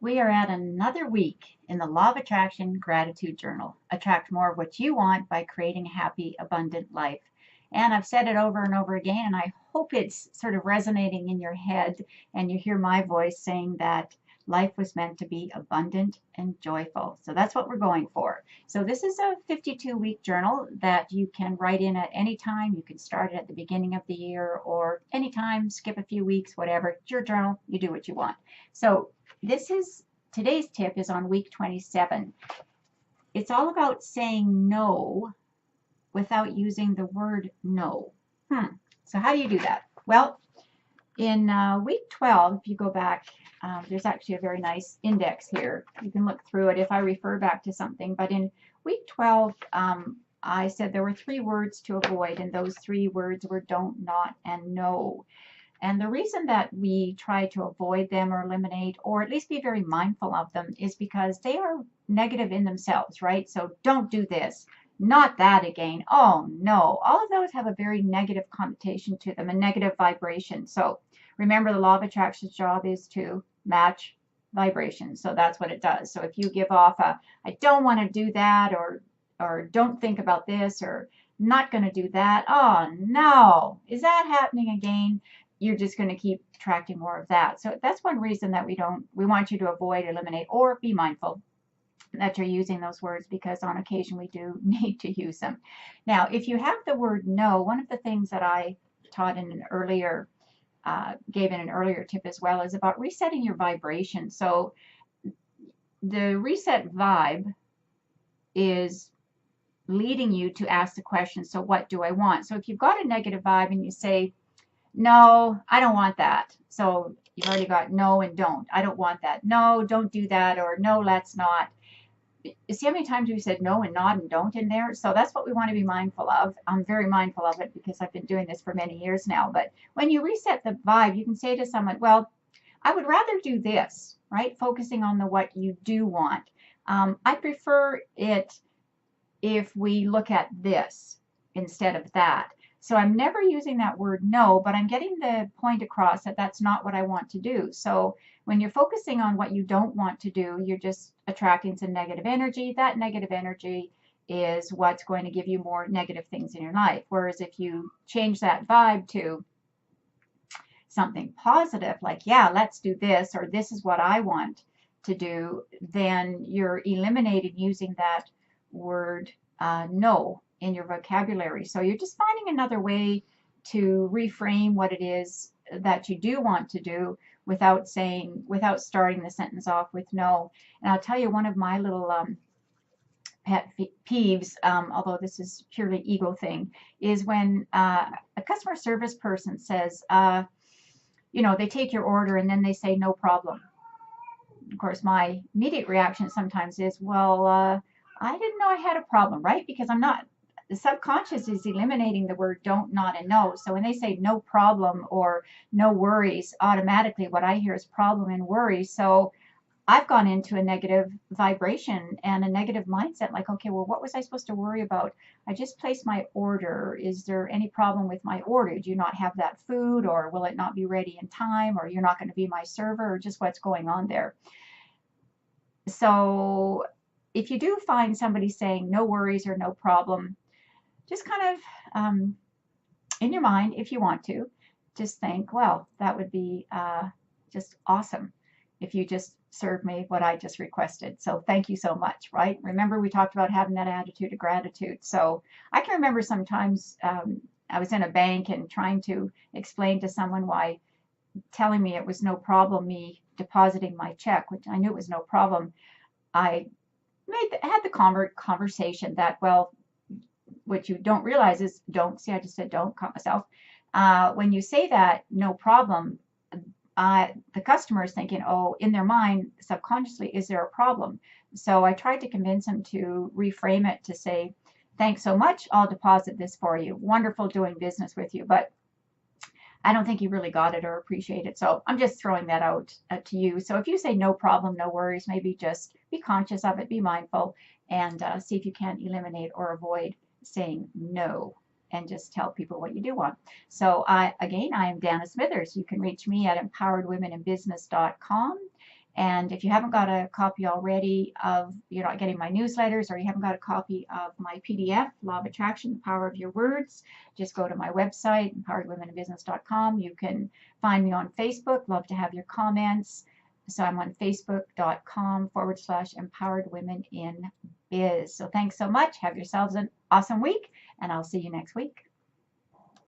We are at another week in the Law of Attraction Gratitude Journal. Attract more of what you want by creating a happy, abundant life. And I've said it over and over again, and I hope it's sort of resonating in your head and you hear my voice saying that life was meant to be abundant and joyful. So that's what we're going for. So this is a 52-week journal that you can write in at any time. You can start it at the beginning of the year or anytime, skip a few weeks, whatever. It's your journal. You do what you want. So this is today's tip is on week 27. It's all about saying no without using the word no. So how do you do that? Well, in week 12, if you go back, there's actually a very nice index here. You can look through it if I refer back to something. But in week 12, I said there were 3 words to avoid, and those 3 words were don't, not, and no. And the reason that we try to avoid them or eliminate, or at least be very mindful of them, is because they are negative in themselves, right? So don't do this, not that again, oh no. All of those have a very negative connotation to them, a negative vibration. So remember, the law of attraction's job is to match vibration. So that's what it does. So if you give off a, I don't want to do that, or don't think about this, or not going to do that, oh no, is that happening again? You're just going to keep attracting more of that. So that's one reason that we want you to avoid, eliminate, or be mindful that you're using those words, because on occasion we do need to use them. Now, if you have the word no, one of the things that I taught in an earlier, gave in an earlier tip as well, is about resetting your vibration. So the reset vibe is leading you to ask the question, so what do I want? So if you've got a negative vibe and you say, no, I don't want that. So you've already got no and don't. I don't want that. No, don't do that. Or no, let's not. You see how many times we said no and not and don't in there? So that's what we want to be mindful of. I'm very mindful of it because I've been doing this for many years now. But when you reset the vibe, you can say to someone, well, I would rather do this, right? Focusing on the what you do want. I prefer it if we look at this instead of that. So I'm never using that word no, but I'm getting the point across that that's not what I want to do. So when you're focusing on what you don't want to do, you're just attracting some negative energy. That negative energy is what's going to give you more negative things in your life. Whereas if you change that vibe to something positive, like, yeah, let's do this, or this is what I want to do, then you're eliminating using that word no in your vocabulary. So you're just finding another way to reframe what it is that you do want to do without starting the sentence off with no. And I'll tell you, one of my little pet peeves, although this is purely ego thing, is when a customer service person says, they take your order and then they say no problem. Of course, my immediate reaction sometimes is, well, I didn't know I had a problem, right? Because the subconscious is eliminating the word don't, not, and no. So when they say no problem or no worries, automatically what I hear is problem and worry. So I've gone into a negative vibration and a negative mindset, like, okay, well, what was I supposed to worry about? I just placed my order. Is there any problem with my order? Do you not have that food, or will it not be ready in time, or you're not going to be my server, or just what's going on there? So if you do find somebody saying no worries or no problem, just kind of in your mind, if you want to, just think, well, that would be just awesome if you just served me what I just requested. So thank you so much, right? Remember, we talked about having that attitude of gratitude. So I can remember sometimes I was in a bank and trying to explain to someone why telling me it was no problem, me depositing my check, which I knew it was no problem. I had the conversation that, well, what you don't realize is don't, see, I just said don't, caught myself. When you say that, no problem, the customer is thinking, oh, in their mind, subconsciously, is there a problem? So I tried to convince him to reframe it to say, thanks so much, I'll deposit this for you. Wonderful doing business with you. But I don't think he really got it or appreciated it. So I'm just throwing that out to you. So if you say no problem, no worries, maybe just be conscious of it, be mindful, and see if you can eliminate or avoid saying no, and just tell people what you do want. So again, I am Dana Smithers. You can reach me at empoweredwomeninbusiness.com. And if you haven't got a copy already of, you're not getting my newsletters, or you haven't got a copy of my PDF, Law of Attraction, The Power of Your Words, just go to my website, empoweredwomeninbusiness.com. You can find me on Facebook. Love to have your comments. So I'm on facebook.com/empowered women in biz. So thanks so much. Have yourselves an awesome week, and I'll see you next week.